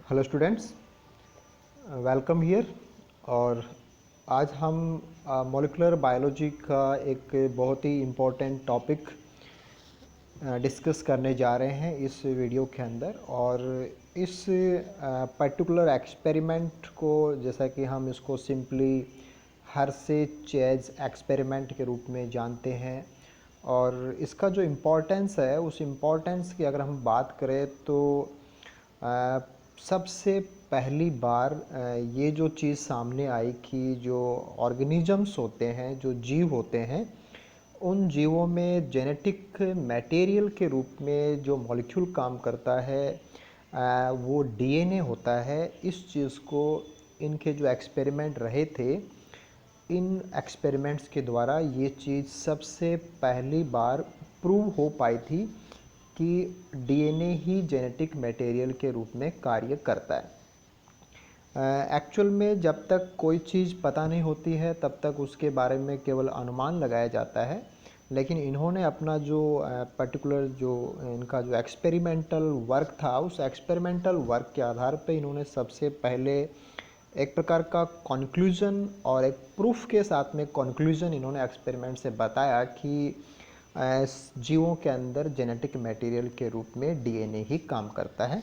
Hello students, welcome here. और आज हम मॉलिक्यूलर बायोलॉजी का एक बहुत ही इम्पोर्टेंट टॉपिक डिस्कस करने जा रहे हैं इस वीडियो के अंदर। और इस पर्टिकुलर एक्सपेरिमेंट को, जैसा कि हम इसको सिंपली हर्शे चेज एक्सपेरिमेंट के रूप में जानते हैं, और इसका जो इम्पोर्टेंस है उस इम्पोर्टेंस की अगर हम बात करें तो सबसे पहली बार ये जो चीज़ सामने आई कि जो ऑर्गेनिजम्स होते हैं, जो जीव होते हैं, उन जीवों में जेनेटिक मटेरियल के रूप में जो मॉलिक्यूल काम करता है वो डीएनए होता है। इस चीज़ को इनके जो एक्सपेरिमेंट रहे थे, इन एक्सपेरिमेंट्स के द्वारा ये चीज़ सबसे पहली बार प्रूव हो पाई थी कि डीएनए ही जेनेटिक मटेरियल के रूप में कार्य करता है। एक्चुअल में जब तक कोई चीज़ पता नहीं होती है तब तक उसके बारे में केवल अनुमान लगाया जाता है, लेकिन इन्होंने अपना जो पर्टिकुलर जो इनका जो एक्सपेरिमेंटल वर्क था, उस एक्सपेरिमेंटल वर्क के आधार पे इन्होंने सबसे पहले एक प्रकार का कंक्लूजन और एक प्रूफ के साथ में कंक्लूजन इन्होंने एक्सपेरिमेंट से बताया कि जीवों के अंदर जेनेटिक मटेरियल के रूप में डीएनए ही काम करता है।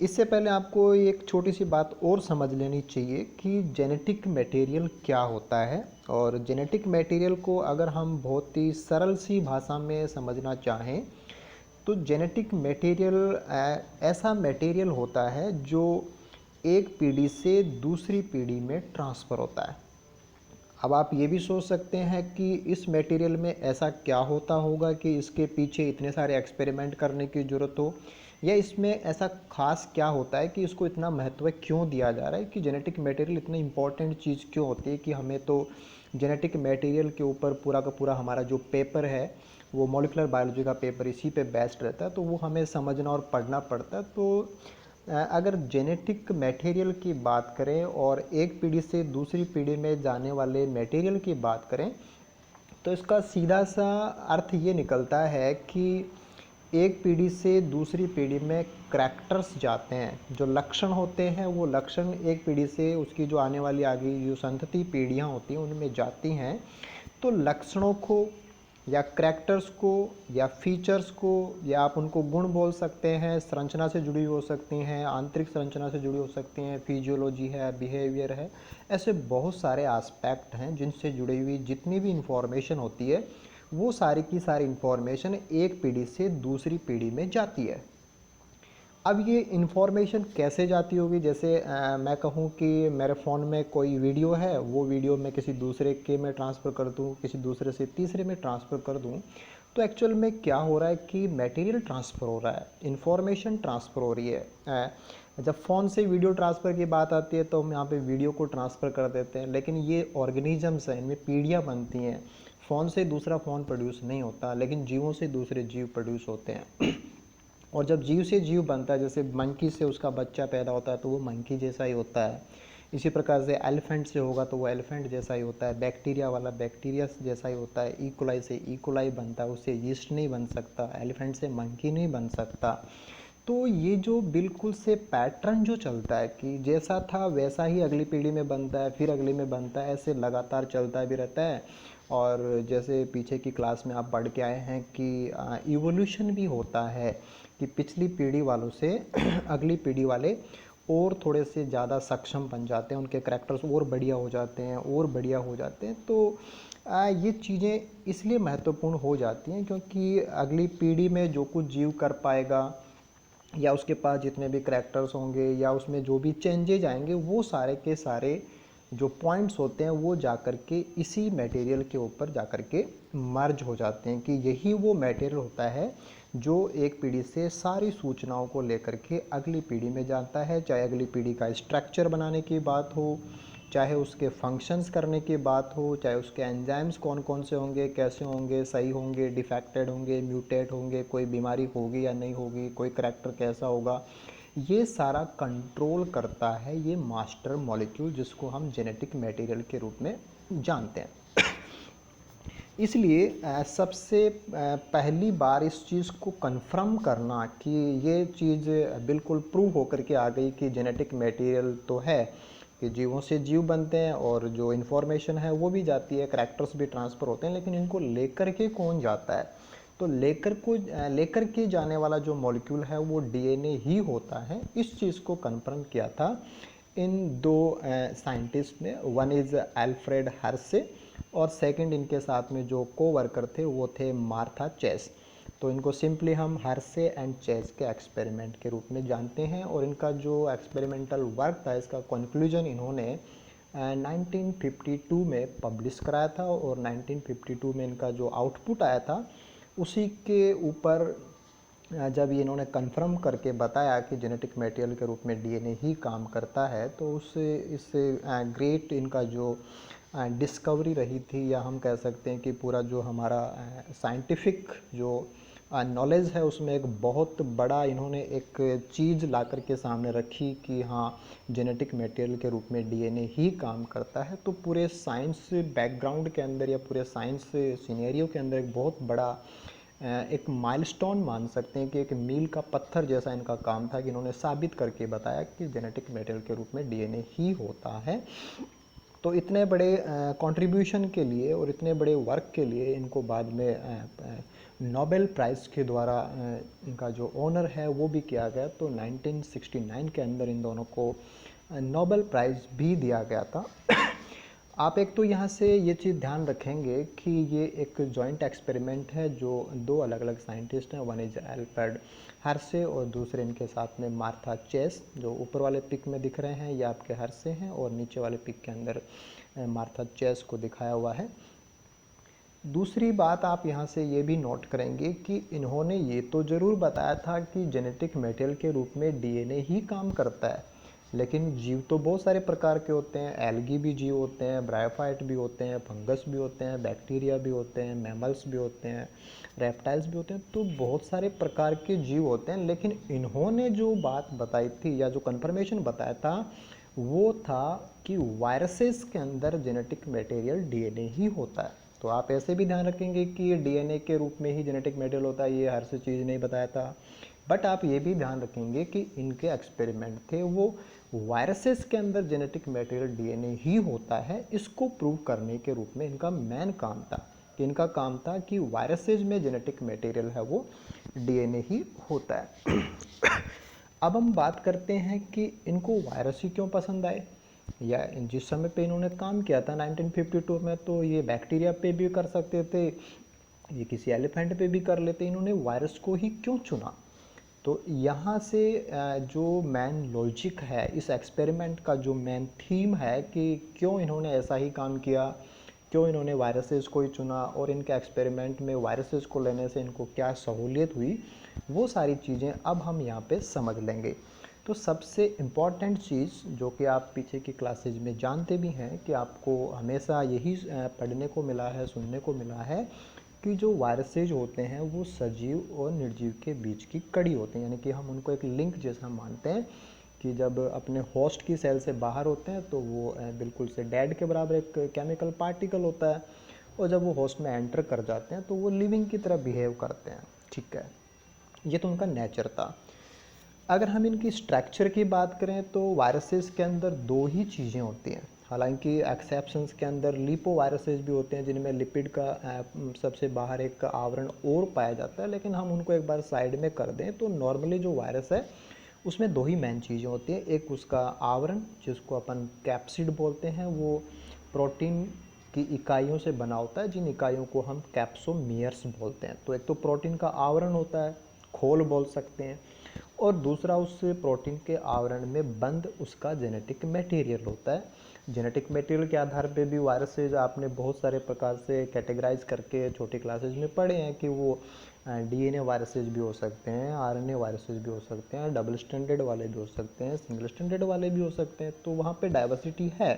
इससे पहले आपको एक छोटी सी बात और समझ लेनी चाहिए कि जेनेटिक मटेरियल क्या होता है। और जेनेटिक मटेरियल को अगर हम बहुत ही सरल सी भाषा में समझना चाहें तो जेनेटिक मटेरियल ऐसा मटेरियल होता है जो एक पीढ़ी से दूसरी पीढ़ी में ट्रांसफ़र होता है। अब आप ये भी सोच सकते हैं कि इस मटेरियल में ऐसा क्या होता होगा कि इसके पीछे इतने सारे एक्सपेरिमेंट करने की ज़रूरत हो, या इसमें ऐसा खास क्या होता है कि इसको इतना महत्व क्यों दिया जा रहा है, कि जेनेटिक मटेरियल इतना इम्पॉर्टेंट चीज़ क्यों होती है कि हमें तो जेनेटिक मटेरियल के ऊपर पूरा का पूरा हमारा जो पेपर है वो मॉलिक्यूलर बायोलॉजी का पेपर इसी पे बेस्ड रहता है, तो वो हमें समझना और पढ़ना पड़ता है। तो अगर जेनेटिक मटेरियल की बात करें और एक पीढ़ी से दूसरी पीढ़ी में जाने वाले मटेरियल की बात करें तो इसका सीधा सा अर्थ ये निकलता है कि एक पीढ़ी से दूसरी पीढ़ी में करैक्टर्स जाते हैं, जो लक्षण होते हैं वो लक्षण एक पीढ़ी से उसकी जो आने वाली आगे जो संतति पीढ़ियाँ होती हैं उनमें जाती हैं। तो लक्षणों को या करैक्टर्स को या फीचर्स को, या आप उनको गुण बोल सकते हैं, संरचना से जुड़ी हो सकती हैं, आंतरिक संरचना से जुड़ी हो सकती हैं, फिजियोलॉजी है, बिहेवियर है, ऐसे बहुत सारे एस्पेक्ट हैं जिनसे जुड़ी हुई जितनी भी इंफॉर्मेशन होती है वो सारी की सारी इंफॉर्मेशन एक पीढ़ी से दूसरी पीढ़ी में जाती है। अब ये इन्फॉर्मेशन कैसे जाती होगी, जैसे मैं कहूँ कि मेरे फ़ोन में कोई वीडियो है, वो वीडियो मैं किसी दूसरे के में ट्रांसफ़र कर दूँ, किसी दूसरे से तीसरे में ट्रांसफ़र कर दूँ, तो एक्चुअल में क्या हो रहा है कि मटेरियल ट्रांसफ़र हो रहा है, इन्फॉर्मेशन ट्रांसफ़र हो रही है। जब फ़ोन से वीडियो ट्रांसफ़र की बात आती है तो हम यहाँ पे वीडियो को ट्रांसफ़र कर देते हैं, लेकिन ये ऑर्गेनिजम्स हैं, इनमें पीढ़ियाँ बनती हैं। फ़ोन से दूसरा फ़ोन प्रोड्यूस नहीं होता, लेकिन जीवों से दूसरे जीव प्रोड्यूस होते हैं। और जब जीव से जीव बनता है, जैसे मंकी से उसका बच्चा पैदा होता है तो वो मंकी जैसा ही होता है। इसी प्रकार से एलिफेंट से होगा तो वो एलिफेंट जैसा ही होता है। बैक्टीरिया वाला बैक्टीरिया जैसा ही होता है। इकोलाई से इकोलाई बनता है, उससे यीस्ट नहीं बन सकता। एलिफेंट से मंकी नहीं बन सकता। तो ये जो बिल्कुल से पैटर्न जो चलता है कि जैसा था वैसा ही अगली पीढ़ी में बनता है, फिर अगली में बनता है, ऐसे लगातार चलता भी रहता है। और जैसे पीछे की क्लास में आप पढ़ के आए हैं कि इवोल्यूशन भी होता है, कि पिछली पीढ़ी वालों से अगली पीढ़ी वाले और थोड़े से ज़्यादा सक्षम बन जाते हैं, उनके करैक्टर्स और बढ़िया हो जाते हैं, और बढ़िया हो जाते हैं। तो ये चीज़ें इसलिए महत्वपूर्ण हो जाती हैं क्योंकि अगली पीढ़ी में जो कुछ जीव कर पाएगा, या उसके पास जितने भी करैक्टर्स होंगे, या उसमें जो भी चेंजेज आएंगे, वो सारे के सारे जो पॉइंट्स होते हैं वो जाकर के इसी मटेरियल के ऊपर जाकर के मर्ज हो जाते हैं, कि यही वो मटेरियल होता है जो एक पीढ़ी से सारी सूचनाओं को लेकर के अगली पीढ़ी में जाता है। चाहे अगली पीढ़ी का स्ट्रक्चर बनाने की बात हो, चाहे उसके फंक्शंस करने की बात हो, चाहे उसके एंजाइम्स कौन कौन से होंगे, कैसे होंगे, सही होंगे, डिफेक्टेड होंगे, म्यूटेट होंगे, कोई बीमारी होगी या नहीं होगी, कोई करैक्टर कैसा होगा, ये सारा कंट्रोल करता है ये मास्टर मॉलिक्यूल, जिसको हम जेनेटिक मटेरियल के रूप में जानते हैं। इसलिए सबसे पहली बार इस चीज़ को कन्फर्म करना कि ये चीज़ बिल्कुल प्रूव होकर के आ गई कि जेनेटिक मटेरियल तो है, कि जीवों से जीव बनते हैं और जो इन्फॉर्मेशन है वो भी जाती है, करैक्टर्स भी ट्रांसफ़र होते हैं, लेकिन इनको लेकर के कौन जाता है? तो लेकर के जाने वाला जो मॉलिक्यूल है वो डीएनए ही होता है। इस चीज़ को कन्फर्म किया था इन दो साइंटिस्ट ने। वन इज़ एल्फ्रेड हर्से और सेकंड इनके साथ में जो को वर्कर थे वो थे मार्था चेस। तो इनको सिंपली हम हर्से एंड चेस के एक्सपेरिमेंट के रूप में जानते हैं। और इनका जो एक्सपेरिमेंटल वर्क था, इसका कंक्लूजन इन्होंने 1952 में पब्लिश कराया था। और 1952 में इनका जो आउटपुट आया था उसी के ऊपर जब ये इन्होंने कंफर्म करके बताया कि जेनेटिक मटेरियल के रूप में डीएनए ही काम करता है, तो उससे इससे ग्रेट इनका जो डिस्कवरी रही थी, या हम कह सकते हैं कि पूरा जो हमारा साइंटिफिक जो नॉलेज है उसमें एक बहुत बड़ा इन्होंने एक चीज़ ला कर के सामने रखी कि हाँ, जेनेटिक मटेरियल के रूप में डीएनए ही काम करता है। तो पूरे साइंस बैकग्राउंड के अंदर या पूरे साइंस सिनेरियो के अंदर एक बहुत बड़ा एक माइलस्टोन मान सकते हैं कि एक मील का पत्थर जैसा इनका काम था कि इन्होंने साबित करके बताया कि जेनेटिक मटेरियल के रूप में डीएनए ही होता है। तो इतने बड़े कंट्रीब्यूशन के लिए और इतने बड़े वर्क के लिए इनको बाद में नोबेल प्राइज़ के द्वारा इनका जो ऑनर है वो भी किया गया। तो 1969 के अंदर इन दोनों को नोबेल प्राइज़ भी दिया गया था। आप एक तो यहाँ से ये चीज़ ध्यान रखेंगे कि ये एक जॉइंट एक्सपेरिमेंट है जो दो अलग अलग साइंटिस्ट हैं, वन इज एल्फ्रेड हर्से और दूसरे इनके साथ में मार्था चेस। जो ऊपर वाले पिक में दिख रहे हैं ये आपके हर्से हैं और नीचे वाले पिक के अंदर मार्था चेस को दिखाया हुआ है। दूसरी बात आप यहाँ से ये भी नोट करेंगे कि इन्होंने ये तो ज़रूर बताया था कि जेनेटिक मटेरियल के रूप में डीएनए ही काम करता है, लेकिन जीव तो बहुत सारे प्रकार के होते हैं। एल्गी भी जीव होते हैं, ब्रायोफाइट भी होते हैं, फंगस भी होते हैं, बैक्टीरिया भी होते हैं, मैमल्स भी होते हैं, रेप्टाइल्स भी होते हैं। तो बहुत सारे प्रकार के जीव होते हैं, लेकिन इन्होंने जो बात बताई थी या जो कन्फर्मेशन बताया था वो था कि वायरसेस के अंदर जेनेटिक मटेरियल डीएनए ही होता है। तो आप ऐसे भी ध्यान रखेंगे कि ये डीएनए के रूप में ही जेनेटिक मटेरियल होता है, ये हर से चीज़ नहीं बताया था। बट आप ये भी ध्यान रखेंगे कि इनके एक्सपेरिमेंट थे वो वायरसेस के अंदर जेनेटिक मटेरियल डीएनए ही होता है, इसको प्रूव करने के रूप में इनका मेन काम था। कि इनका काम था कि वायरसेस में जेनेटिक मटेरियल है वो डीएनए ही होता है। अब हम बात करते हैं कि इनको वायरस ही क्यों पसंद आए, या जिस समय पे इन्होंने काम किया था 1952 में, तो ये बैक्टीरिया पे भी कर सकते थे, ये किसी एलिफेंट पे भी कर लेते, इन्होंने वायरस को ही क्यों चुना? तो यहाँ से जो मेन लॉजिक है इस एक्सपेरिमेंट का, जो मेन थीम है कि क्यों इन्होंने ऐसा ही काम किया, क्यों इन्होंने वायरसेस को ही चुना और इनके एक्सपेरिमेंट में वायरसेस को लेने से इनको क्या सहूलियत हुई, वो सारी चीज़ें अब हम यहाँ पे समझ लेंगे। तो सबसे इम्पॉर्टेंट चीज़ जो कि आप पीछे की क्लासेज में जानते भी हैं कि आपको हमेशा यही पढ़ने को मिला है, सुनने को मिला है कि जो वायरसेज होते हैं वो सजीव और निर्जीव के बीच की कड़ी होते हैं। यानी कि हम उनको एक लिंक जैसा मानते हैं कि जब अपने होस्ट की सेल से बाहर होते हैं तो वो बिल्कुल से डेड के बराबर एक केमिकल पार्टिकल होता है, और जब वो होस्ट में एंटर कर जाते हैं तो वो लिविंग की तरह बिहेव करते हैं। ठीक है, ये तो उनका नेचर था। अगर हम इनकी स्ट्रक्चर की बात करें तो वायरसेस के अंदर दो ही चीज़ें होती हैं। हालांकि एक्सेप्शंस के अंदर लिपो वायरसेस भी होते हैं जिनमें लिपिड का सबसे बाहर एक आवरण और पाया जाता है, लेकिन हम उनको एक बार साइड में कर दें तो नॉर्मली जो वायरस है उसमें दो ही मेन चीज़ें होती हैं। एक उसका आवरण जिसको अपन कैप्सिड बोलते हैं, वो प्रोटीन की इकाइयों से बना होता है, जिन इकाइयों को हम कैप्सोमियर्स बोलते हैं। तो एक तो प्रोटीन का आवरण होता है, खोल बोल सकते हैं, और दूसरा उस प्रोटीन के आवरण में बंद उसका जेनेटिक मटेरियल होता है। जेनेटिक मटेरियल के आधार पे भी वायरसेज आपने बहुत सारे प्रकार से कैटेगराइज करके छोटी क्लासेज में पढ़े हैं कि वो डीएनए वायरसेज भी हो सकते हैं, आरएनए वायरसेज भी हो सकते हैं, डबल स्टैंडर्ड वाले भी हो सकते हैं, सिंगल स्टैंडर्ड वाले भी हो सकते हैं। तो वहाँ पे डाइवर्सिटी है,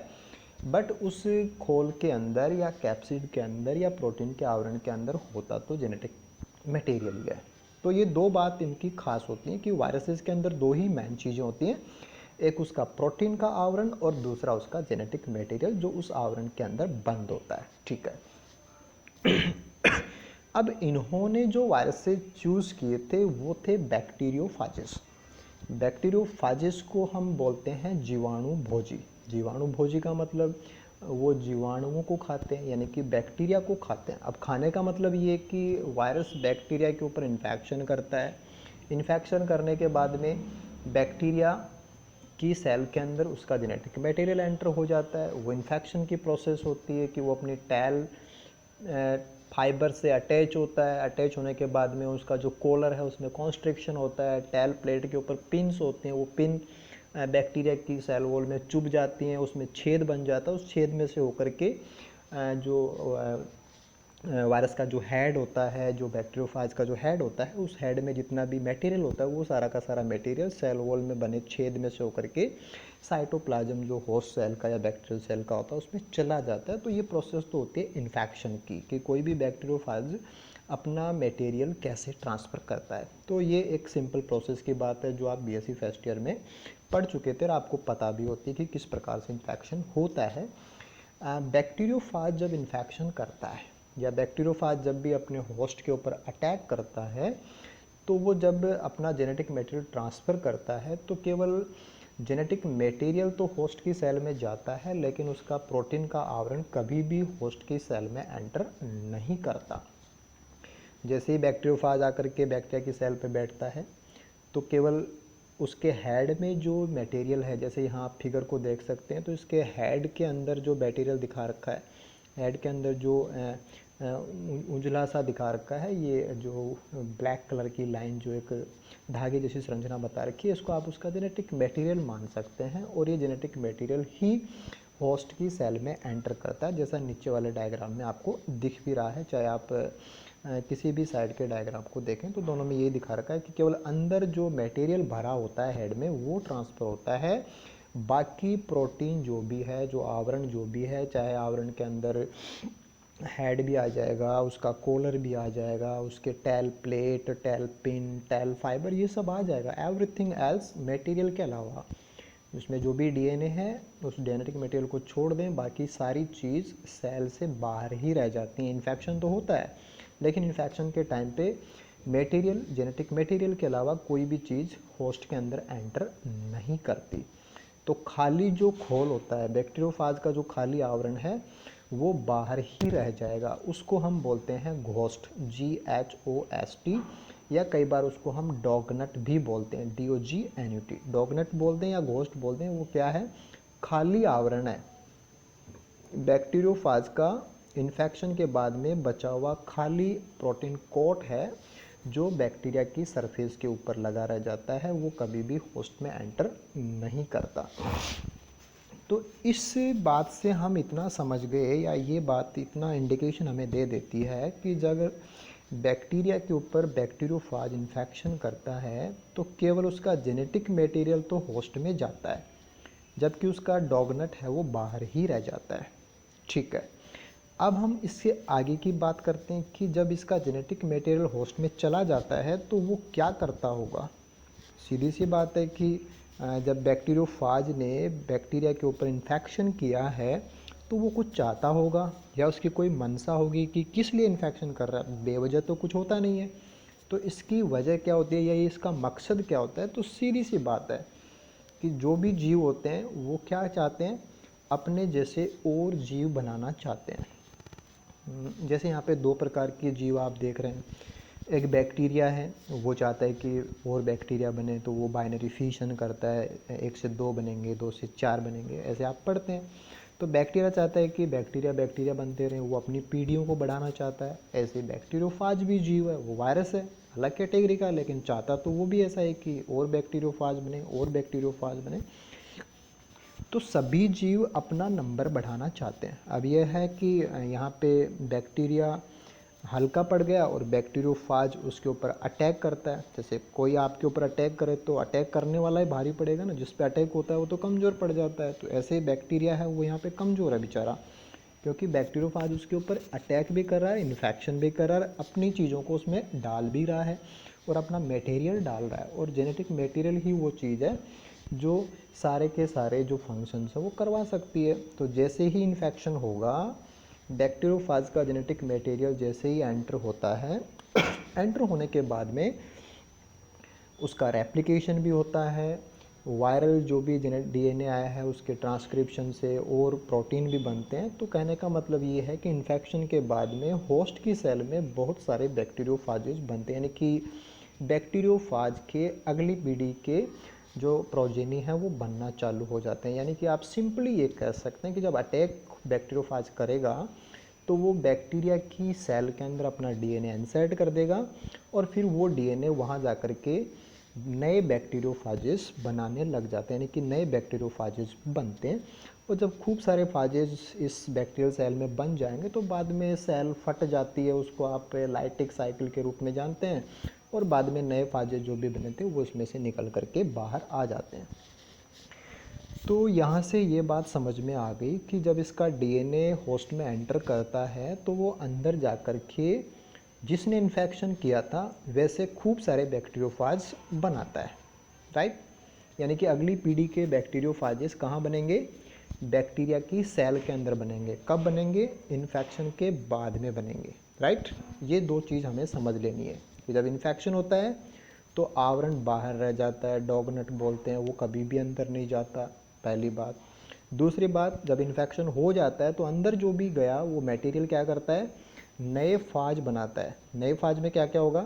बट उस खोल के अंदर या कैप्सिड के अंदर या प्रोटीन के आवरण के अंदर होता तो जेनेटिक मटेरियल ही है। तो ये दो बात इनकी खास होती हैं कि वायरसेस के अंदर दो ही मेन चीज़ें होती हैं, एक उसका प्रोटीन का आवरण और दूसरा उसका जेनेटिक मटेरियल जो उस आवरण के अंदर बंद होता है। ठीक है, अब इन्होंने जो वायरसेस चूज़ किए थे वो थे बैक्टीरियोफाजेस। बैक्टीरियोफाजेस को हम बोलते हैं जीवाणु भोजी। जीवाणु भोजी का मतलब वो जीवाणुओं को खाते हैं, यानी कि बैक्टीरिया को खाते हैं। अब खाने का मतलब ये कि वायरस बैक्टीरिया के ऊपर इन्फेक्शन करता है। इन्फेक्शन करने के बाद में बैक्टीरिया की सेल के अंदर उसका जेनेटिक मटेरियल एंटर हो जाता है। वो इन्फेक्शन की प्रोसेस होती है कि वो अपनी टैल फाइबर से अटैच होता है। अटैच होने के बाद में उसका जो कॉलर है उसमें कॉन्स्ट्रिक्शन होता है। टैल प्लेट के ऊपर पिन्स होते हैं, वो पिन बैक्टीरिया की सेल वॉल में चुभ जाती हैं, उसमें छेद बन जाता है। उस छेद में से होकर के जो वायरस का जो हेड होता है, जो बैक्टीरियोफाज का जो हेड होता है, उस हेड में जितना भी मटेरियल होता है वो सारा का सारा मटेरियल सेल वॉल में बने छेद में से होकर के साइटोप्लाज्म जो होस्ट सेल का या बैक्टीरियल सेल का होता है उसमें चला जाता है। तो ये प्रोसेस तो होती है इन्फेक्शन की, कि कोई भी बैक्टीरियोफाज अपना मटेरियल कैसे ट्रांसफ़र करता है। तो ये एक सिंपल प्रोसेस की बात है जो आप बीएससी फर्स्ट ईयर में पढ़ चुके थे और आपको पता भी होती है कि किस प्रकार से इन्फेक्शन होता है। बैक्टीरियोफाज जब इन्फेक्शन करता है या बैक्टीरियोफाज जब भी अपने होस्ट के ऊपर अटैक करता है, तो वो जब अपना जेनेटिक मटेरियल ट्रांसफ़र करता है तो केवल जेनेटिक मटेरियल तो होस्ट की सेल में जाता है, लेकिन उसका प्रोटीन का आवरण कभी भी होस्ट की सेल में एंटर नहीं करता। जैसे ही बैक्टीरियोफाज आकर के बैक्टीरिया की सेल पे बैठता है तो केवल उसके हेड में जो मटेरियल है, जैसे यहाँ आप फिगर को देख सकते हैं, तो इसके हेड के अंदर जो मटेरियल दिखा रखा है, हेड के अंदर जो उजला सा दिखा रखा है, ये जो ब्लैक कलर की लाइन जो एक धागे जैसी संरचना बता रखी है, इसको आप उसका जेनेटिक मटेरियल मान सकते हैं। और ये जेनेटिक मटेरियल ही होस्ट की सेल में एंटर करता है, जैसा नीचे वाले डायग्राम में आपको दिख भी रहा है। चाहे आप किसी भी साइड के डायग्राम को देखें तो दोनों में ये दिखा रखा है कि केवल अंदर जो मटेरियल भरा होता है हेड में वो ट्रांसफ़र होता है। बाकी प्रोटीन जो भी है, जो आवरण जो भी है, चाहे आवरण के अंदर हेड भी आ जाएगा, उसका कॉलर भी आ जाएगा, उसके tail plate, tail pin, tail fibre, ये सब आ जाएगा। एवरीथिंग एल्स मटेरियल के अलावा उसमें जो भी डीएनए है उस जेनेटिक मटेरियल को छोड़ दें, बाकी सारी चीज़ सेल से बाहर ही रह जाती हैं। इन्फेक्शन तो होता है, लेकिन इन्फेक्शन के टाइम पे मटेरियल, जेनेटिक मटेरियल के अलावा कोई भी चीज़ होस्ट के अंदर एंटर नहीं करती। तो खाली जो खोल होता है, बैक्टीरियोफाज का जो खाली आवरण है वो बाहर ही रह जाएगा। उसको हम बोलते हैं घोस्ट, GHOST, या कई बार उसको हम डॉगनट भी बोलते हैं, DOGNUT। डॉगनट बोल दें या घोस्ट बोल दें, वो क्या है? खाली आवरण है। बैक्टीरियोफाज का इन्फेक्शन के बाद में बचा हुआ खाली प्रोटीन कोट है जो बैक्टीरिया की सरफेस के ऊपर लगा रह जाता है, वो कभी भी होस्ट में एंटर नहीं करता। तो इस बात से हम इतना समझ गए, या ये बात इतना इंडिकेशन हमें दे देती है कि जब बैक्टीरिया के ऊपर बैक्टीरियोफाज इन्फेक्शन करता है तो केवल उसका जेनेटिक मटेरियल तो होस्ट में जाता है, जबकि उसका डॉगनट है वो बाहर ही रह जाता है। ठीक है, अब हम इससे आगे की बात करते हैं कि जब इसका जेनेटिक मटेरियल होस्ट में चला जाता है तो वो क्या करता होगा। सीधी सी बात है कि जब बैक्टीरियोफाज ने बैक्टीरिया के ऊपर इन्फेक्शन किया है तो वो कुछ चाहता होगा या उसकी कोई मंशा होगी कि किस लिए इन्फेक्शन कर रहा है। बेवजह तो कुछ होता नहीं है, तो इसकी वजह क्या होती है या इसका मकसद क्या होता है। तो सीधी सी बात है कि जो भी जीव होते हैं वो क्या चाहते हैं, अपने जैसे और जीव बनाना चाहते हैं। जैसे यहाँ पे दो प्रकार के जीव आप देख रहे हैं। एक बैक्टीरिया है, वो चाहता है कि और बैक्टीरिया बने, तो वो बाइनरी फिशन करता है, 1 से 2 बनेंगे, 2 से 4 बनेंगे, ऐसे आप पढ़ते हैं। तो बैक्टीरिया चाहता है कि बैक्टीरिया बनते रहें, वो अपनी पीढ़ियों को बढ़ाना चाहता है। ऐसे बैक्टीरियोफाज भी जीव है, वो वायरस है, अलग कैटेगरी का, लेकिन चाहता तो वो भी ऐसा है कि और बैक्टीरियोफाज बने, और बैक्टीरियोफाज बने। तो सभी जीव अपना नंबर बढ़ाना चाहते हैं। अब यह है कि यहाँ पे बैक्टीरिया हल्का पड़ गया और बैक्टीरियोफाज उसके ऊपर अटैक करता है। जैसे कोई आपके ऊपर अटैक करे तो अटैक करने वाला ही भारी पड़ेगा ना, जिस पे अटैक होता है वो तो कमज़ोर पड़ जाता है। तो ऐसे ही बैक्टीरिया है वो यहाँ पे कमज़ोर है बेचारा, क्योंकि बैक्टीरियोफाज उसके ऊपर अटैक भी कर रहा है, इन्फेक्शन भी कर रहा है, अपनी चीज़ों को उसमें डाल भी रहा है और अपना मटेरियल डाल रहा है। और जेनेटिक मटेरियल ही वो चीज़ है जो सारे के सारे जो फंक्शंस है वो करवा सकती है। तो जैसे ही इन्फेक्शन होगा बैक्टीरियोफाज का जेनेटिक मटेरियल जैसे ही एंटर होता है एंटर होने के बाद में उसका रेप्लिकेशन भी होता है, वायरल जो भी डीएनए आया है उसके ट्रांसक्रिप्शन से और प्रोटीन भी बनते हैं। तो कहने का मतलब ये है कि इन्फेक्शन के बाद में होस्ट की सेल में बहुत सारे बैक्टीरियोफाजेज बनते हैं, यानी कि बैक्टीरियोफाज के अगली पीढ़ी के जो प्रोजेनी हैं वो बनना चालू हो जाते हैं। यानी कि आप सिंपली ये कह सकते हैं कि जब अटैक बैक्टीरियोफाज करेगा तो वो बैक्टीरिया की सेल के अंदर अपना डीएनए इंसर्ट कर देगा और फिर वो डीएनए वहाँ जा कर के नए बैक्टीरियोफाजेस बनाने लग जाते हैं, यानी कि नए बैक्टीरियोफाजेस बनते हैं। और जब खूब सारे फाजेस इस बैक्टीरियल सेल में बन जाएंगे तो बाद में सेल फट जाती है, उसको आप लाइटिक साइकिल के रूप में जानते हैं, और बाद में नए फाजेस जो भी बने थे वो इसमें से निकल करके बाहर आ जाते हैं। तो यहाँ से ये बात समझ में आ गई कि जब इसका डीएनए होस्ट में एंटर करता है तो वो अंदर जा कर के जिसने इन्फेक्शन किया था वैसे खूब सारे बैक्टीरियोफाज बनाता है, राइट। यानी कि अगली पीढ़ी के बैक्टीरियोफाजेस कहाँ बनेंगे? बैक्टीरिया की सेल के अंदर बनेंगे। कब बनेंगे? इन्फेक्शन के बाद में बनेंगे, राइट। ये दो चीज़ हमें समझ लेनी है कि जब इन्फेक्शन होता है तो आवरण बाहर रह जाता है, डॉगनट बोलते हैं, वो कभी भी अंदर नहीं जाता, पहली बात। दूसरी बात, जब इन्फेक्शन हो जाता है तो अंदर जो भी गया वो मटेरियल क्या करता है? नए फाज बनाता है। नए फाज में क्या क्या होगा?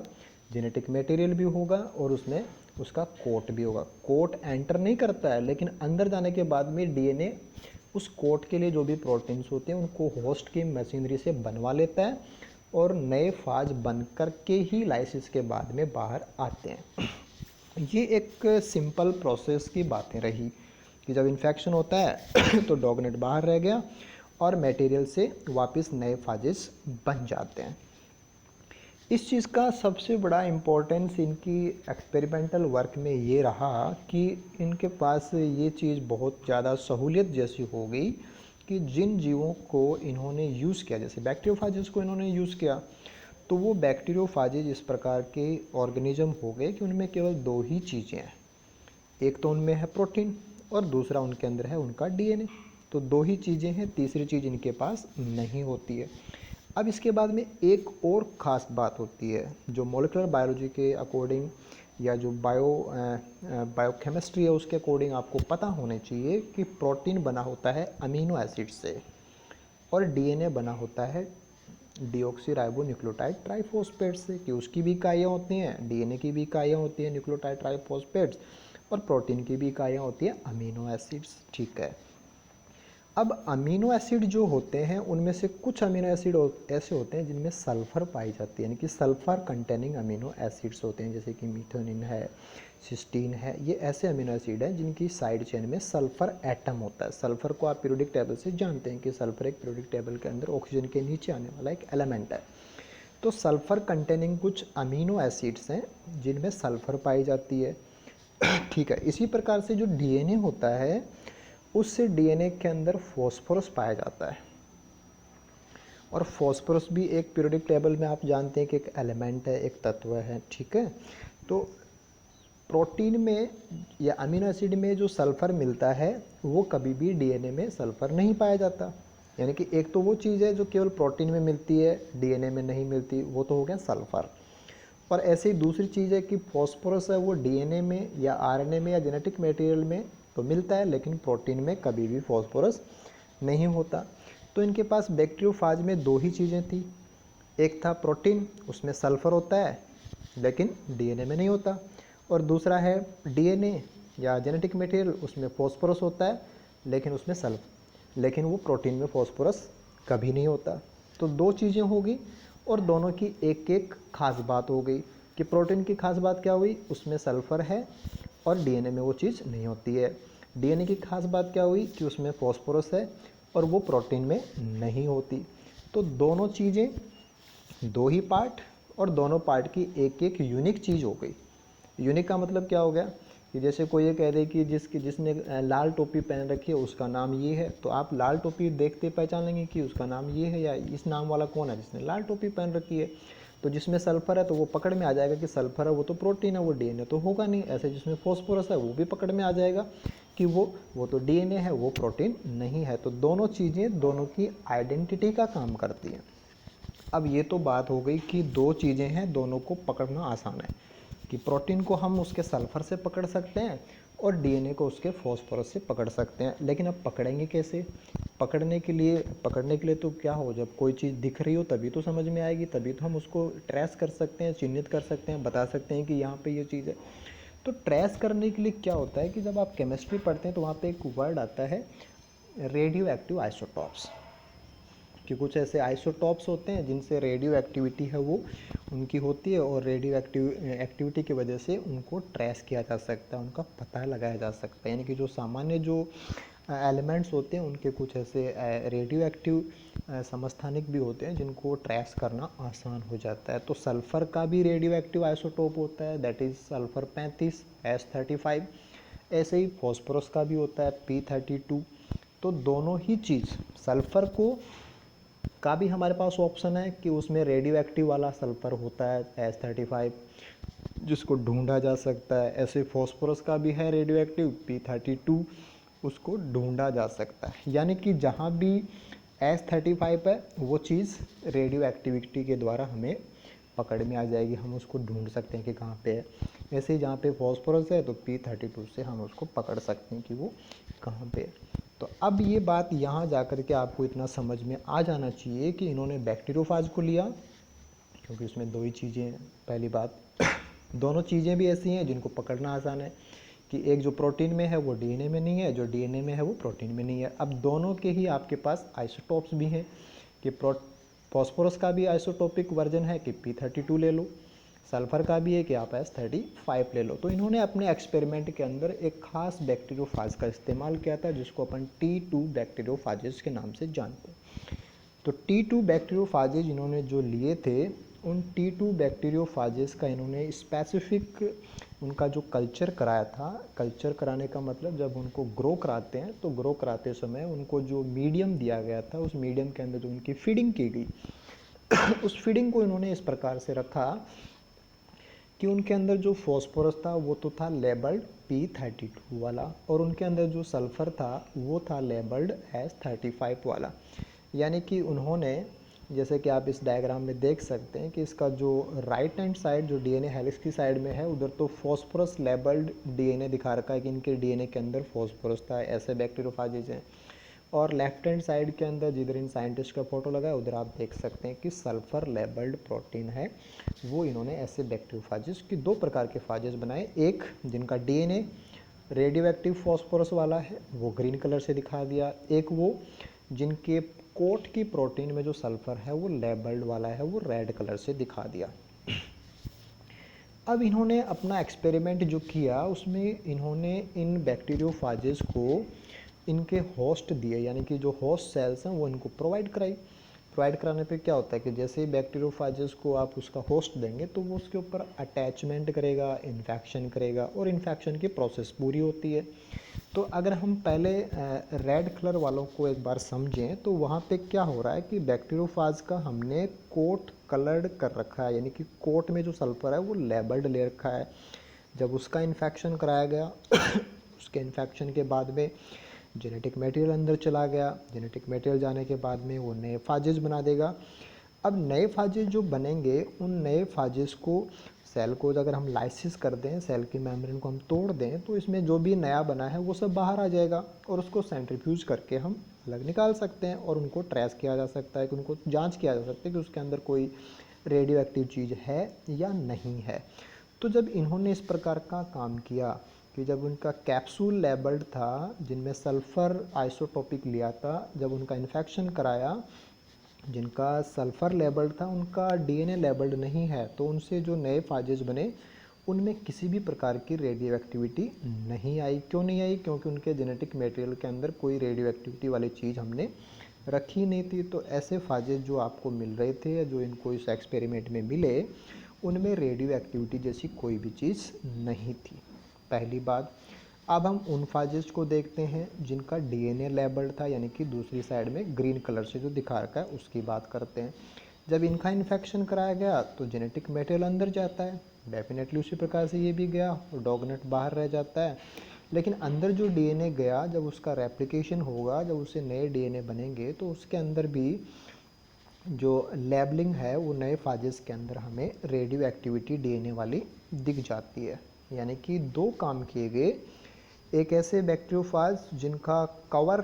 जेनेटिक मटेरियल भी होगा और उसमें उसका कोट भी होगा। कोट एंटर नहीं करता है लेकिन अंदर जाने के बाद में डीएनए उस कोट के लिए जो भी प्रोटीन्स होते हैं उनको होस्ट की मशीनरी से बनवा लेता है और नए फाज बन कर के ही लाइसिस के बाद में बाहर आते हैं। ये एक सिंपल प्रोसेस की बातें रही कि जब इन्फेक्शन होता है तो डॉगनेट बाहर रह गया और मटेरियल से वापस नए फाजेस बन जाते हैं। इस चीज़ का सबसे बड़ा इम्पोर्टेंस इनकी एक्सपेरिमेंटल वर्क में ये रहा कि इनके पास ये चीज़ बहुत ज़्यादा सहूलियत जैसी हो गई कि जिन जीवों को इन्होंने यूज़ किया, जैसे बैक्टीरियोफाजेस को इन्होंने यूज़ किया, तो वो बैक्टीरियोफाजेज इस प्रकार के ऑर्गेनिज्म हो गए कि उनमें केवल दो ही चीज़ें हैं। एक तो उनमें है प्रोटीन और दूसरा उनके अंदर है उनका डीएनए। तो दो ही चीज़ें हैं, तीसरी चीज़ इनके पास नहीं होती है। अब इसके बाद में एक और ख़ास बात होती है जो मॉलिक्यूलर बायोलॉजी के अकॉर्डिंग या जो बायोकेमिस्ट्री है उसके अकॉर्डिंग आपको पता होने चाहिए कि प्रोटीन बना होता है अमीनो एसिड से और डीएनए बना होता है डीऑक्सी राइबो न्यूक्लियोटाइड ट्राइफॉस्फेट से, कि उसकी भी इकाइयाँ होती हैं, डीएनए की भी इकाइयाँ होती हैं न्यूक्लियोटाइड ट्राइफॉस्फेट्स, और प्रोटीन की भी इकाइयाँ होती हैं अमीनो एसिड्स, ठीक है। अब अमीनो एसिड जो होते हैं उनमें से कुछ अमीनो एसिड ऐसे होते हैं जिनमें सल्फ़र पाई जाती है, यानी कि सल्फ़र कंटेनिंग अमीनो एसिड्स होते हैं, जैसे कि मीथोनिन है, सिस्टीन है। ये ऐसे अमीनो एसिड हैं जिनकी साइड चेन में सल्फ़र एटम होता है। सल्फ़र को आप पीरियोडिक टेबल से जानते हैं कि सल्फ़र एक पीरियोडिक टेबल के अंदर ऑक्सीजन के नीचे आने वाला एक एलिमेंट है। तो सल्फ़र कंटेनिंग कुछ अमीनो एसिड्स हैं जिनमें सल्फ़र पाई जाती है, ठीक है। इसी प्रकार से जो डीएनए होता है उससे डीएनए के अंदर फॉस्फोरस पाया जाता है, और फॉस्फोरस भी एक पीरियोडिक टेबल में आप जानते हैं कि एक एलिमेंट है, एक तत्व है, ठीक है। तो प्रोटीन में या अमीनो एसिड में जो सल्फ़र मिलता है वो कभी भी डीएनए में सल्फ़र नहीं पाया जाता। यानी कि एक तो वो चीज़ है जो केवल प्रोटीन में मिलती है, डीएनए में नहीं मिलती, वो तो हो गया सल्फ़र। और ऐसे ही दूसरी चीज़ है कि फॉस्फोरस है वो डीएनए में या आरएनए में या जेनेटिक मटेरियल में तो मिलता है लेकिन प्रोटीन में कभी भी फॉस्फोरस नहीं होता। तो इनके पास बैक्टीरियोफाज में दो ही चीज़ें थी, एक था प्रोटीन, उसमें सल्फ़र होता है लेकिन डीएनए में नहीं होता, और दूसरा है डीएनए या जेनेटिक मटेरियल, उसमें फॉस्फोरस होता है लेकिन वो प्रोटीन में फॉस्फोरस कभी नहीं होता। तो दो चीज़ें होगी और दोनों की एक एक खास बात हो गई कि प्रोटीन की खास बात क्या हुई, उसमें सल्फ़र है और डीएनए में वो चीज़ नहीं होती है। डीएनए की खास बात क्या हुई कि उसमें फॉस्फोरस है और वो प्रोटीन में नहीं होती। तो दोनों चीज़ें, दो ही पार्ट और दोनों पार्ट की एक एक यूनिक चीज़ हो गई। यूनिक का मतलब क्या हो गया कि जैसे कोई ये कह दे कि जिसने लाल टोपी पहन रखी है उसका नाम ये है, तो आप लाल टोपी देखते पहचान लेंगे कि उसका नाम ये है या इस नाम वाला कौन है जिसने लाल टोपी पहन रखी है। तो जिसमें सल्फ़र है तो वो पकड़ में आ जाएगा कि सल्फ़र है वो तो प्रोटीन है, वो डीएनए तो होगा नहीं। ऐसे जिसमें फॉस्फोरस है वो भी पकड़ में आ जाएगा कि वो तो डीएनए है, वो प्रोटीन नहीं है। तो दोनों चीज़ें दोनों की आइडेंटिटी का काम करती हैं। अब ये तो बात हो गई कि दो चीज़ें हैं, दोनों को पकड़ना आसान है, कि प्रोटीन को हम उसके सल्फर से पकड़ सकते हैं और डीएनए को उसके फॉस्फोरस से पकड़ सकते हैं। लेकिन अब पकड़ेंगे कैसे? पकड़ने के लिए तो क्या हो, जब कोई चीज़ दिख रही हो तभी तो समझ में आएगी, तभी तो हम उसको ट्रेस कर सकते हैं, चिन्हित कर सकते हैं, बता सकते हैं कि यहाँ पे ये चीज़ है। तो ट्रेस करने के लिए क्या होता है कि जब आप केमिस्ट्री पढ़ते हैं तो वहाँ पे एक वर्ड आता है रेडियो एक्टिव आइसोटॉप्स, कि कुछ ऐसे आइसोटॉप्स होते हैं जिनसे रेडियो एक्टिविटी है वो उनकी होती है, और रेडियो एक्टिविटी की वजह से उनको ट्रेस किया जा सकता है, उनका पता लगाया जा सकता है। यानी कि जो सामान्य जो एलिमेंट्स होते हैं उनके कुछ ऐसे रेडियो एक्टिव समस्थानिक भी होते हैं जिनको ट्रेस करना आसान हो जाता है। तो सल्फ़र का भी रेडियो एक्टिव आइसोटोप होता है, दैट इज़ सल्फ़र 35 S35। ऐसे ही फॉस्फोरस का भी होता है P32। तो दोनों ही चीज़, सल्फ़र को का भी हमारे पास ऑप्शन है कि उसमें रेडियो एक्टिव वाला सल्फ़र होता है S35 जिसको ढूंढा जा सकता है। ऐसे फॉस्फोरस का भी है रेडियो एक्टिव P32, उसको ढूंढा जा सकता है। यानी कि जहाँ भी S35 है वो चीज़ रेडियो एक्टिविटी के द्वारा हमें पकड़ में आ जाएगी, हम उसको ढूंढ सकते हैं कि कहाँ पे है। ऐसे ही जहाँ पे फॉस्फोरस है तो P32 से हम उसको पकड़ सकते हैं कि वो कहाँ पे है। तो अब ये बात यहाँ जाकर के आपको इतना समझ में आ जाना चाहिए कि इन्होंने बैक्टीरियोफाज को लिया, क्योंकि उसमें दो ही चीज़ें हैं। पहली बात, दोनों चीज़ें भी ऐसी हैं जिनको पकड़ना आसान है, कि एक जो प्रोटीन में है वो डीएनए में नहीं है, जो डीएनए में है वो प्रोटीन में नहीं है। अब दोनों के ही आपके पास आइसोटोप्स भी हैं, कि फॉस्फोरस का भी आइसोटोपिक वर्जन है कि P32 ले लो, सल्फ़र का भी है कि आप S35 ले लो। तो इन्होंने अपने एक्सपेरिमेंट के अंदर एक खास बैक्टीरियोफाज का इस्तेमाल किया था जिसको अपन T2 बैक्टीरियोफाजेस के नाम से जानते हैं। तो T2 बैक्टीरियोफाजेज इन्होंने जो लिए थे, उन T2 बैक्टीरियोफाजेस का इन्होंने स्पेसिफिक उनका जो कल्चर कराया था, कल्चर कराने का मतलब जब उनको ग्रो कराते हैं तो ग्रो कराते समय उनको जो मीडियम दिया गया था, उस मीडियम के अंदर जो उनकी फीडिंग की गई उस फीडिंग को इन्होंने इस प्रकार से रखा कि उनके अंदर जो फॉस्फोरस था वो तो था लेबल्ड P32 वाला, और उनके अंदर जो सल्फ़र था वो था लेबल्ड S35 वाला। यानी कि उन्होंने, जैसे कि आप इस डायग्राम में देख सकते हैं कि इसका जो राइट हैंड साइड जो डीएनए हेलिक्स की साइड में है उधर तो फॉस्फोरस लेबल्ड डीएनए दिखा रखा है कि इनके डीएनए के अंदर फॉस्फोरस था, ऐसे बैक्टीरियोफाजेज हैं। और लेफ्ट हैंड साइड के अंदर जिधर इन साइंटिस्ट का फोटो लगा है उधर आप देख सकते हैं कि सल्फर लेबल्ड प्रोटीन है। वो इन्होंने ऐसे बैक्टीरियोफाजेस की दो प्रकार के फाजेस बनाए, एक जिनका डीएनए रेडियो एक्टिव फॉस्फोरस वाला है वो ग्रीन कलर से दिखा दिया, एक वो जिनके कोट की प्रोटीन में जो सल्फर है वो लेबल्ड वाला है वो रेड कलर से दिखा दिया। अब इन्होंने अपना एक्सपेरिमेंट जो किया उसमें इन्होंने इन बैक्टीरियोफाजेस को इनके होस्ट दिए, यानी कि जो होस्ट सेल्स हैं वो इनको प्रोवाइड कराई। प्रोवाइड कराने पे क्या होता है कि जैसे ही बैक्टीरियोफाजेस को आप उसका होस्ट देंगे तो वो उसके ऊपर अटैचमेंट करेगा, इन्फेक्शन करेगा, और इन्फेक्शन की प्रोसेस पूरी होती है। तो अगर हम पहले रेड कलर वालों को एक बार समझें तो वहाँ पे क्या हो रहा है कि बैक्टीरियोफाज का हमने कोट कलर्ड कर रखा है, यानी कि कोट में जो सल्फर है वो लेबल्ड ले रखा है। जब उसका इन्फेक्शन कराया गया उसके इन्फेक्शन के बाद में जेनेटिक मटेरियल अंदर चला गया, जेनेटिक मटेरियल जाने के बाद में वो नए फाजेस बना देगा। अब नए फाजेस जो बनेंगे उन नए फाजेस को, सेल को अगर हम लाइसिस कर दें, सेल की मेम्ब्रेन को हम तोड़ दें तो इसमें जो भी नया बना है वो सब बाहर आ जाएगा, और उसको सेंट्रीफ्यूज करके हम अलग निकाल सकते हैं, और उनको ट्रेस किया जा सकता है, कि उनको जांच किया जा सकता है कि उसके अंदर कोई रेडियो एक्टिव चीज़ है या नहीं है। तो जब इन्होंने इस प्रकार का काम किया कि जब उनका कैप्सूल लेबल्ड था जिनमें सल्फ़र आइसोटोपिक लिया था, जब उनका इन्फेक्शन कराया जिनका सल्फ़र लेबल्ड था उनका डीएनए लेबल्ड नहीं है, तो उनसे जो नए फाजेस बने उनमें किसी भी प्रकार की रेडियो एक्टिविटी नहीं आई। क्यों नहीं आई? क्योंकि उनके जेनेटिक मटेरियल के अंदर कोई रेडियो एक्टिविटी वाली चीज़ हमने रखी नहीं थी। तो ऐसे फाजेस जो आपको मिल रहे थे, जो इनको इस एक्सपेरिमेंट में मिले, उनमें रेडियो एक्टिविटी जैसी कोई भी चीज़ नहीं थी, पहली बात। अब हम उन फाजेस को देखते हैं जिनका डीएनए लेबल्ड था, यानी कि दूसरी साइड में ग्रीन कलर से जो दिखा रखा है उसकी बात करते हैं। जब इनका इन्फेक्शन कराया गया तो जेनेटिक मटेरियल अंदर जाता है, डेफिनेटली उसी प्रकार से ये भी गया और डॉगनट बाहर रह जाता है। लेकिन अंदर जो डीएनए गया, जब उसका रेप्लिकेशन होगा, जब उससे नए डीएनए बनेंगे, तो उसके अंदर भी जो लेबलिंग है वो नए फाजेस के अंदर हमें रेडियो एक्टिविटी डीएनए वाली दिख जाती है। यानी कि दो काम किए गए। एक ऐसे बैक्टीरियोफाज जिनका कवर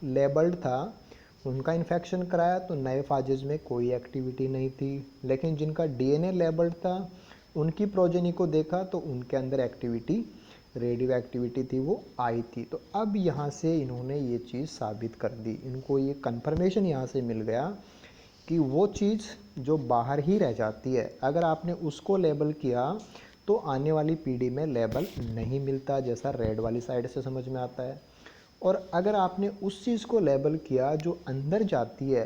लेबल्ड था, उनका इन्फेक्शन कराया तो नए फाजेज में कोई एक्टिविटी नहीं थी, लेकिन जिनका डीएनए लेबल्ड था उनकी प्रोजेनी को देखा तो उनके अंदर एक्टिविटी, रेडियो एक्टिविटी थी, वो आई थी। तो अब यहाँ से इन्होंने ये चीज़ साबित कर दी, इनको ये कंफर्मेशन यहाँ से मिल गया कि वो चीज़ जो बाहर ही रह जाती है, अगर आपने उसको लेबल किया तो आने वाली पीढ़ी में लेबल नहीं मिलता, जैसा रेड वाली साइड से समझ में आता है। और अगर आपने उस चीज़ को लेबल किया जो अंदर जाती है,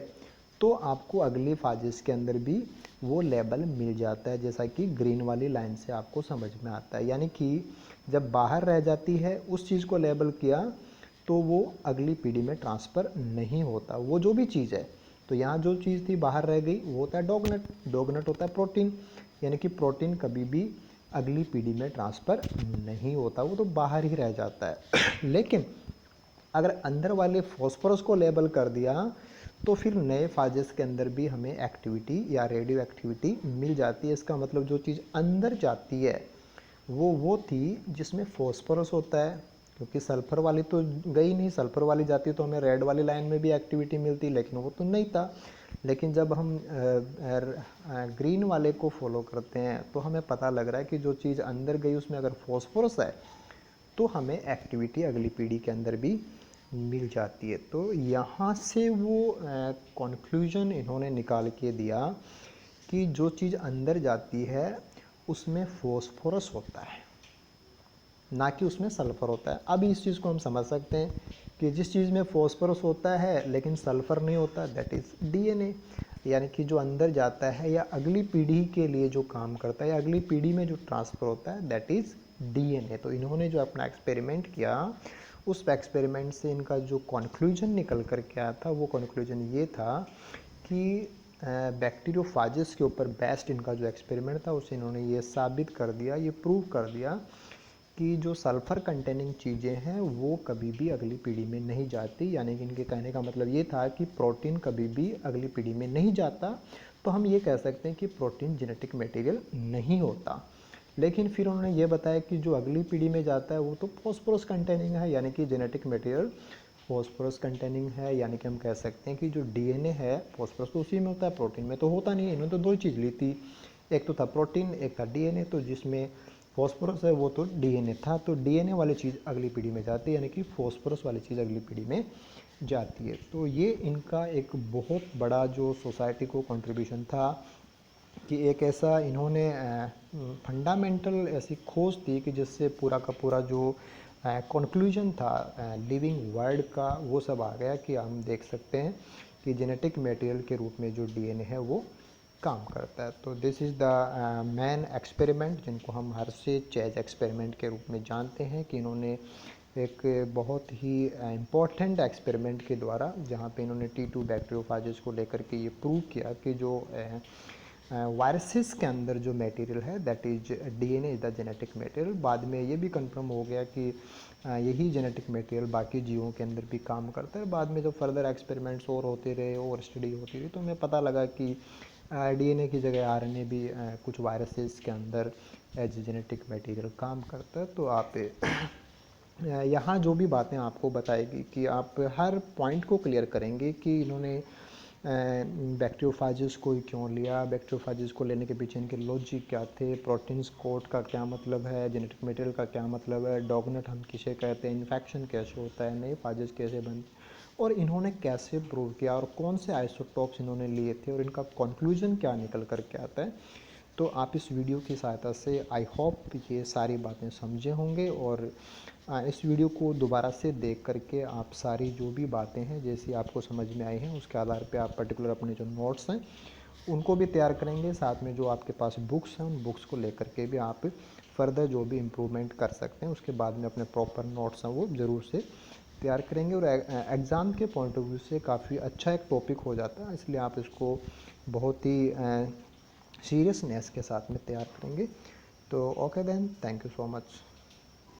तो आपको अगली फाजिस के अंदर भी वो लेबल मिल जाता है, जैसा कि ग्रीन वाली लाइन से आपको समझ में आता है। यानी कि जब बाहर रह जाती है, उस चीज़ को लेबल किया तो वो अगली पीढ़ी में ट्रांसफ़र नहीं होता, वो जो भी चीज़ है। तो यहाँ जो चीज़ थी बाहर रह गई, वो होता है डॉगनट। डॉगनट होता है प्रोटीन, यानी कि प्रोटीन कभी भी अगली पीढ़ी में ट्रांसफ़र नहीं होता, वो तो बाहर ही रह जाता है। लेकिन अगर अंदर वाले फॉस्फोरस को लेबल कर दिया तो फिर नए फाजेस के अंदर भी हमें एक्टिविटी या रेडियो एक्टिविटी मिल जाती है। इसका मतलब जो चीज़ अंदर जाती है वो थी जिसमें फॉस्फोरस होता है, क्योंकि सल्फ़र वाली तो गई नहीं। सल्फ़र वाली जाती तो हमें रेड वाली लाइन में भी एक्टिविटी मिलती, लेकिन वो तो नहीं था। लेकिन जब हम ग्रीन वाले को फॉलो करते हैं तो हमें पता लग रहा है कि जो चीज़ अंदर गई उसमें अगर फॉस्फोरस है तो हमें एक्टिविटी अगली पीढ़ी के अंदर भी मिल जाती है। तो यहाँ से वो कंक्लूजन इन्होंने निकाल के दिया कि जो चीज़ अंदर जाती है उसमें फॉस्फोरस होता है, ना कि उसमें सल्फ़र होता है। अब इस चीज़ को हम समझ सकते हैं कि जिस चीज़ में फॉस्फोरस होता है लेकिन सल्फ़र नहीं होता, दैट इज़ डीएनए। यानी कि जो अंदर जाता है या अगली पीढ़ी के लिए जो काम करता है या अगली पीढ़ी में जो ट्रांसफ़र होता है, दैट इज़ डीएनए। तो इन्होंने जो अपना एक्सपेरिमेंट किया, उस एक्सपेरिमेंट से इनका जो कंक्लूजन निकल कर के आया था, वो कंक्लूजन ये था कि बैक्टीरियोफाजिस के ऊपर बेस्ड इनका जो एक्सपेरिमेंट था, उसे इन्होंने ये साबित कर दिया, ये प्रूव कर दिया कि जो सल्फ़र कंटेनिंग चीज़ें हैं वो कभी भी अगली पीढ़ी में नहीं जाती। यानी कि इनके कहने का मतलब ये था कि प्रोटीन कभी भी अगली पीढ़ी में नहीं जाता। तो हम ये कह सकते हैं कि प्रोटीन जेनेटिक मटेरियल नहीं होता। लेकिन फिर उन्होंने ये बताया कि जो अगली पीढ़ी में जाता है वो तो फॉस्फोरस कंटेनिंग है, यानी कि जेनेटिक मटेरियल फॉस्फोरस कंटेनिंग है। यानी कि हम कह सकते हैं कि जो डीएनए है, फॉस्फोरस तो उसी में होता है, प्रोटीन में तो होता नहीं है। इन्होंने तो दो ही चीज़ ली थी, एक तो था प्रोटीन, एक था डीएनए। तो जिसमें फॉस्फोरस है वो तो डीएनए था, तो डीएनए वाली चीज़ अगली पीढ़ी में जाती है, यानी कि फॉस्फोरस वाली चीज़ अगली पीढ़ी में जाती है। तो ये इनका एक बहुत बड़ा जो सोसाइटी को कंट्रीब्यूशन था कि एक ऐसा इन्होंने फंडामेंटल ऐसी खोज थी कि जिससे पूरा का पूरा जो कंक्लूजन था लिविंग वर्ल्ड का, वो सब आ गया कि हम देख सकते हैं कि जेनेटिक मटेरियल के रूप में जो डीएनए है वो काम करता है। तो this is the man experiment, जिनको हम हर्शे चेज एक्सपेरिमेंट के रूप में जानते हैं, कि इन्होंने एक बहुत ही इम्पोर्टेंट एक्सपेरिमेंट के द्वारा, जहाँ पे इन्होंने T2 बैक्टीरियोफाजिस को लेकर के ये प्रूव किया कि जो वायरसेस के अंदर जो मटेरियल है, that is DNA is the genetic material. बाद में ये भी कंफर्म हो गया कि यही जेनेटिक मटेरियल बाकी जीवों के अंदर भी काम करता है। बाद में जब फर्दर एक्सपेरिमेंट्स और होते रहे और स्टडी होती रही, तो हमें पता लगा कि डीएनए की जगह आरएनए भी कुछ वायरसेस के अंदर एज जेनेटिक मटेरियल काम करता है। तो आप यहाँ जो भी बातें आपको बताएगी कि आप हर पॉइंट को क्लियर करेंगे कि इन्होंने बैक्टीरियोफाजिस को क्यों लिया, बैक्टीरियोफाजिस को लेने के पीछे इनके लॉजिक क्या थे, प्रोटीन्स कोड का क्या मतलब है, जेनेटिक मटेरियल का क्या मतलब है, डॉगनट हम किसे कहते हैं, इन्फेक्शन कैसे होता है, नए फाजिस कैसे बनते, और इन्होंने कैसे प्रूव किया और कौन से आइसोटॉप्स इन्होंने लिए थे और इनका कंक्लूजन क्या निकल कर के आता है। तो आप इस वीडियो की सहायता से आई होप ये सारी बातें समझे होंगे, और इस वीडियो को दोबारा से देख करके आप सारी जो भी बातें हैं जैसी आपको समझ में आई हैं, उसके आधार पे आप पर्टिकुलर अपने जो नोट्स हैं उनको भी तैयार करेंगे। साथ में जो आपके पास बुक्स हैं, उन बुक्स को लेकर के भी आप फर्दर जो भी इम्प्रूवमेंट कर सकते हैं, उसके बाद में अपने प्रॉपर नोट्स हैं वो ज़रूर से तैयार करेंगे। और एग्ज़ाम के पॉइंट ऑफ व्यू से काफ़ी अच्छा एक टॉपिक हो जाता है, इसलिए आप इसको बहुत ही सीरियसनेस के साथ में तैयार करेंगे। तो okay then, thank you so much.